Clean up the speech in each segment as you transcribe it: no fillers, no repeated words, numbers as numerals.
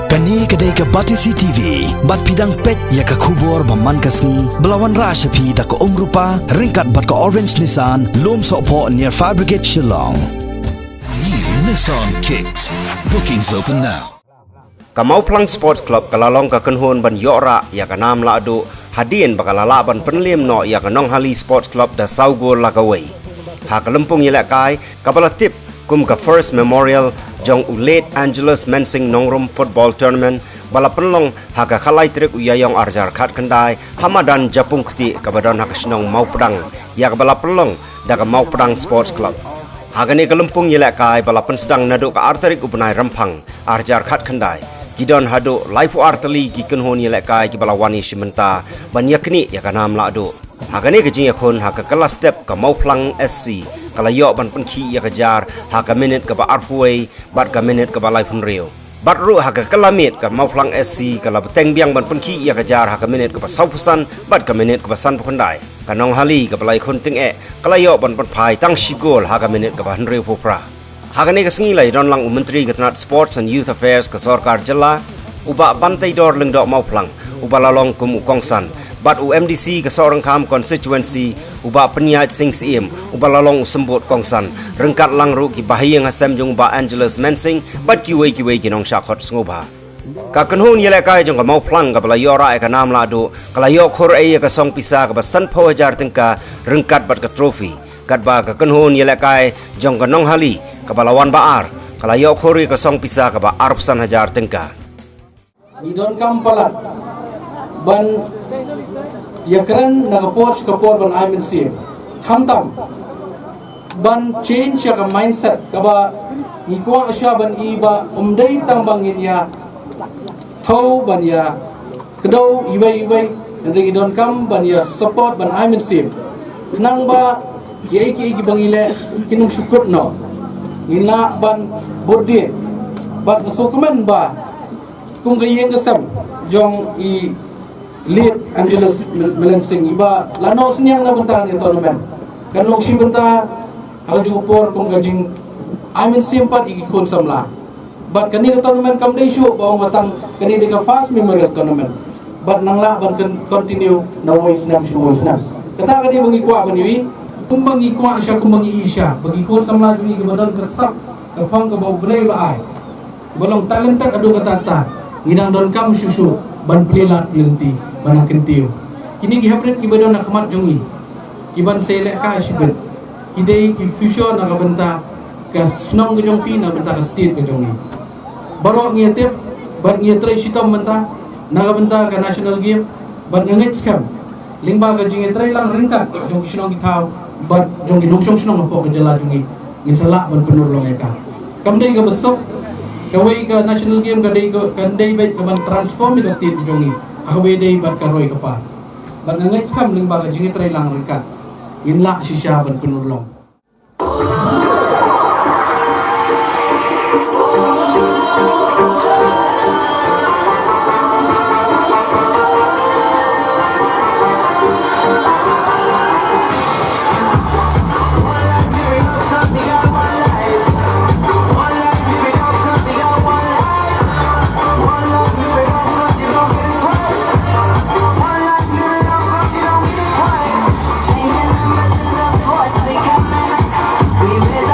Kani kedai ke Batisi TV, bat pidang pet ya ke kubur baman kasni, belawan rasa pi da ke rupa, ringkat bat ke Orange Nissan, lom sokpo near Fire Brigade Shillong. New Nissan Kicks. Bookings open now. Kamau Plang Sports Club kalalong ka kenhon ban yora ya ka nam la adu hadien bakalala ban penlim no ya ka Nong Hali Sports Club da Saugol Lagaway. Ha kalempung yela kai kabala tip kum ka First Memorial jong ulet Angeles Mensing Nongrum Football Tournament bala penlong ha ka khalai trik uyayong arjar khat kendai Hamadan Japung khti kabadon ha ka snong mau pedang ya ka bala penlong da ka Mau Pedang Sports Club. Hagani kalempung yela kai bala pen sedang nadu ka arterik ubenai rempang arjar khat kendai Gidon hado laifu arteli ki kenhon yelek kai ki balawani simenta ban yakni ya kanam la do hagani ke jing yakon ha ka kelas step ka Mau Plang SC kala yo ban penki ya kejar ha ka minute ka ba arfuai bat ka minute ka ba laifun rio bat ru ha ka kalamit ka Mau Plang SC kala beteng biang ban penki ya kejar ha ka minute ka ba saupusan bat ka minute ka ba san pukandai ka Nong Hali ka balai khon ting e kala yo ban pai tang shigol ha ka minute ka ba rio popra Hagani kesengilai don lang Menteri Ketenat Sports and Youth Affairs ke Sorkar Jela uba bantai dor lengdok Mau Plang uba lalong kum Kongsan bat UMDC ke seorang kam constituency uba peniat Sing Siem uba lalong sembut Kongsan rengkat lang ru ki bahaya ngasem jong uba Angeles Mensing bat kiwei ki nong syakot senguba ka kenhun yele kai jong ka Mau Plang ka bala yora e ka nam la do kala yo khor e ka song pisa ka basan pho hajar tengka rengkat bat ka trophy kat ba ka kenhun yele kai jong ka Nong Hali kabalawan baar kala yo khori ka song pisa ka ba arpsan hajar tengka idon kampalat ban yakran na kapor ban aimin sim hamtam ban change ka mindset ka ba ngikwa asya ban iba umdai tambangin ya thau ban ya kedo iwai ndeng idon kam ban ya support ban aimin sim nang ba yai ki bangile kinum syukur no ina ban borde bat sukumen ba kung gayeng kasam jong i lead Angeles Mensing iba lanos niyang na benta ni tournament kanong si benta hal jupor kung gajing amin simpat ikikon samla bat kani tournament kam day show bawang batang kani de ka fast memorial tournament bat nangla ban continue na voice nam kata kadi bangi kwa baniwi kumbang ikwa siya kumbang iisya pagikon sa mga jumi kabadang kersak kapang kabaw bulay laay balong talented adu katata ginang don kam susu ban pelilat lenti banang kentiyo kini gihaprit kibadon na kamat jungi kiban selek ka sibet kidai ki fusion na kabenta ka snong ke jongpi na benta ka state ke jongi baro ngiyatip ban ngiyatray sitam benta na kabenta ka national game ban ngangit skam lingba ka jingitray lang ringkat jong snong gitaw bat jong ginungsong sinong po ka jala jungi ginsala ban penurlong eka kamday ka besok kaway ka national game kanday bait ka ban transform ka state jungi akaway day bat ka roy ka pa bat ngangay skam lingba ka jingitray lang ringkat ginla si siya ban penurlong We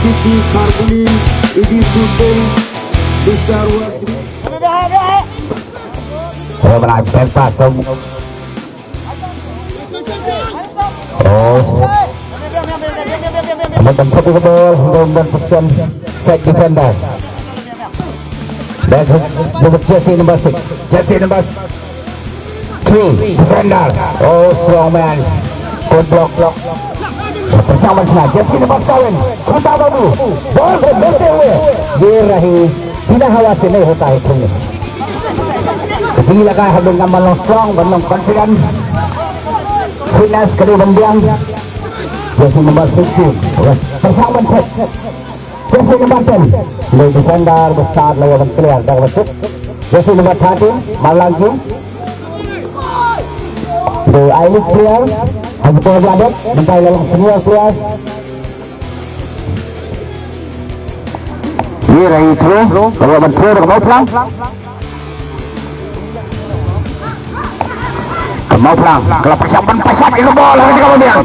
Siti Karbuli, Idi Sultan, Mr. Wasri. Rồi mà lại phép phạt xong. Mình tầm thấp cái ball, mình position set defender. Back number jersey number 6, jersey number 3, defender. Oh, strong man. Good block. Bersama sana jersey number 7, छोटा बाबू बॉल को लेते हुए ये रही बिना हवा से नहीं होता है खेलने tinggi lagi habis gambar long strong dan long confident fitness kali bendiang jersey number 16 bersama jersey number 10 the defender start lawan clear dah masuk jersey number 13 Malangi the I-League player Haji Pelajaran mentai lawan senior players ये रही थ्रो और अब थ्रो रखो फ्लांग mau pulang kalau persiapan pasang itu bola ketika kemudian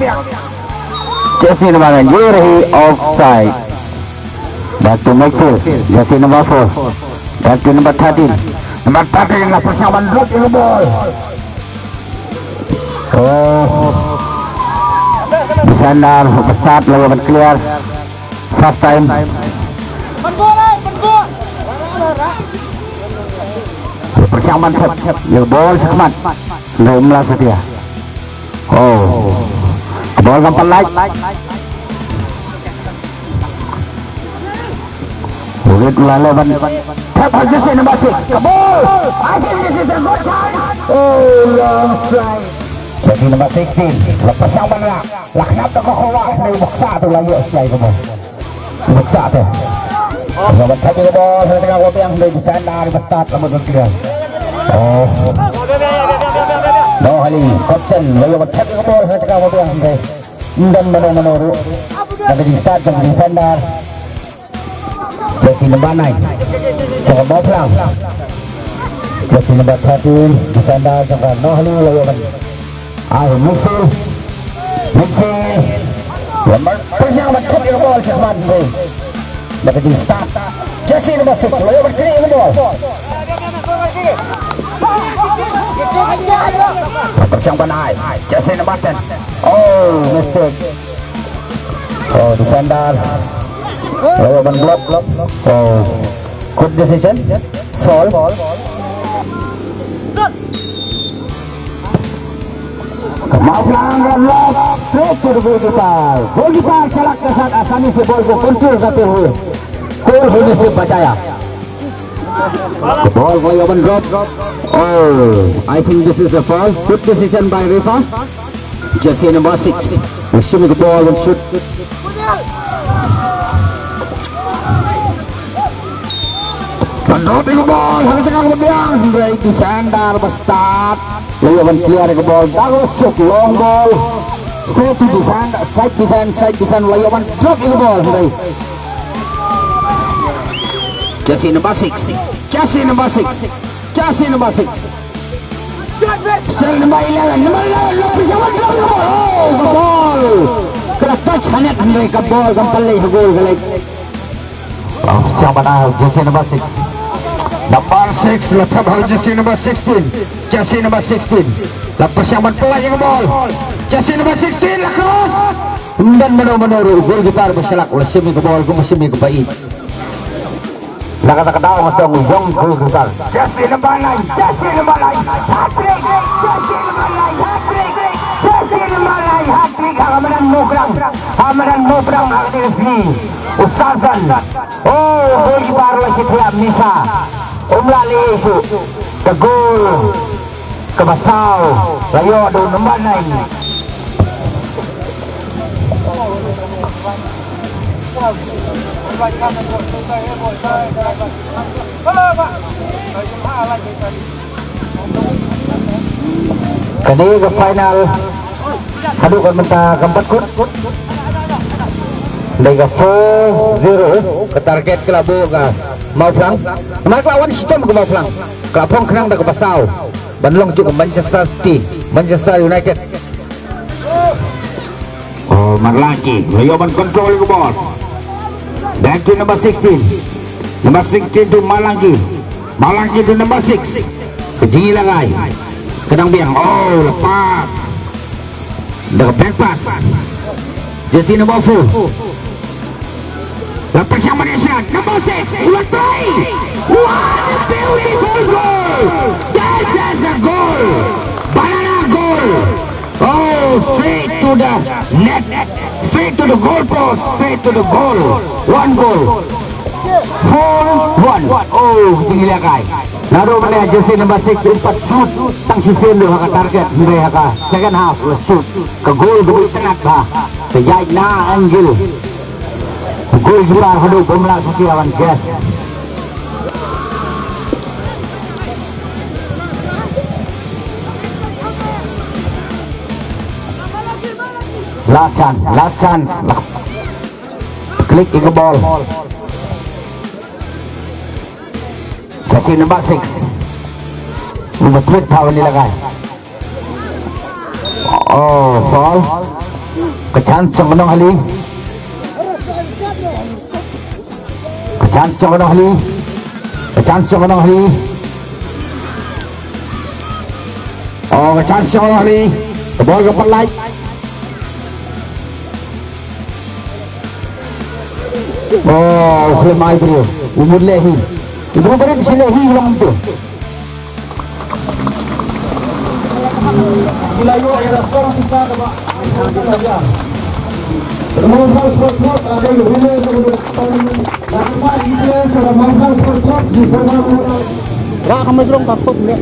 jersey nomor 9 ये रही offside back to midfield jersey number 4 back to number 13 number 13 lah persiapan drop itu bola defender start lawan clear first time persiapan ya bola sekemat Lemlah setia. Oh, bola gampang naik. Boleh lawan. Tap jersey number 6. Kabul. I think this is a good chance. Oh, long strike. Jersey number 16. Lepas yang mana? Laknap tak kau dari boksa tu lagi strike kamu. Boksa tu. Lawan tadi bola saya tengah kopi yang dari defender di start kamu tu kira. Oh. No hali kapten lawan tadi bola saya tengah kopi yang dari dan menuru. Tapi di start dengan defender. Jersey number 9 jangan bawa pulang jersey number 13 defender jangan Nohli lawan midfield nomor persiang berkut di bola Syahman dapat di start jersey number 6 lawan kiri di bola persiang banai jersey number 10 oh mistake oh defender lawan block oh good decision fall mau pelanggan lock straight to the goalkeeper celak ke saat asani si ball ko control करते हुए गोल होने से बचाया ball lawan drop oh I think this is a foul good decision by refa jersey number 6 assuming the ball will shoot dropping the ball harus jangan kemudian break defender bestart lawan clear the ball bagus shoot long ball straight to defender side defend lawan dropping the ball jersey number 6 still number 11 lapis yang drop the ball oh the ball kena touch hanya mereka ball gampang gol galak oh siapa dah jersey number 6 Number 6 letak jersey number 16 jersey number 16 lepas yang berpelan yang bol jersey number 16 lah cross dan menurut gol gitar berselak oleh semi ke bol semi ke baik nak kata tahu masa ujung gol gitar jersey number 9 jersey number 9 hat-trick jersey number 9 hat-trick jersey number 9 hat-trick hamaran mubrang akan sini Ustazan oh gol gitar masih tiap Nisa umlali isu ke gol ke basau layo do nombor 9 kini ke final aduh kan minta keempat kut Liga 4-0 ke target kelabu ke mau pulang mereka lawan sistem ke mau pulang kelapong kenang dah ke pasau Bandung juga Manchester City Manchester United oh marlaki lawan kontrol ke ball Back to number 16. Number 16 to Malangki. Malangki to number 6. Keji Lagai. Kedang biang. Oh, lepas. The back pass. Jersey number 4. Lepas yang Malaysia. Number 6. What a beautiful goal. This is a goal. Banana goal. Oh, straight to the net. Straight to the goal post. Straight to the goal. One goal. 4-1. Oh, tinggi Lagai. Naruh mana jersey number 6 umpat shoot tang sisin lu haka target hingga haka second half shoot ke goal ke tengah bah ke jai na angle goal juara hadu pemula suci lawan gas. Last chance klik ke ball. Jersey number 6 Tweet tahu nilai. Oh, fall ke chance yang menang hali. Ke chance yang menang hali. Ke chance yang menang hali. Oh, ke chance yang menang hali. Ke ball ke pelai. Oh, kelemai beliau. Umur lehi. Ibu beri sini hilang tu. Ilayo ada seorang kita dapat mengajar. Mangkang Sports Club ada yang winner untuk tahun ini. Nama influencer Mangkang Sports Club di sana. Rak kami dorong kapok ni.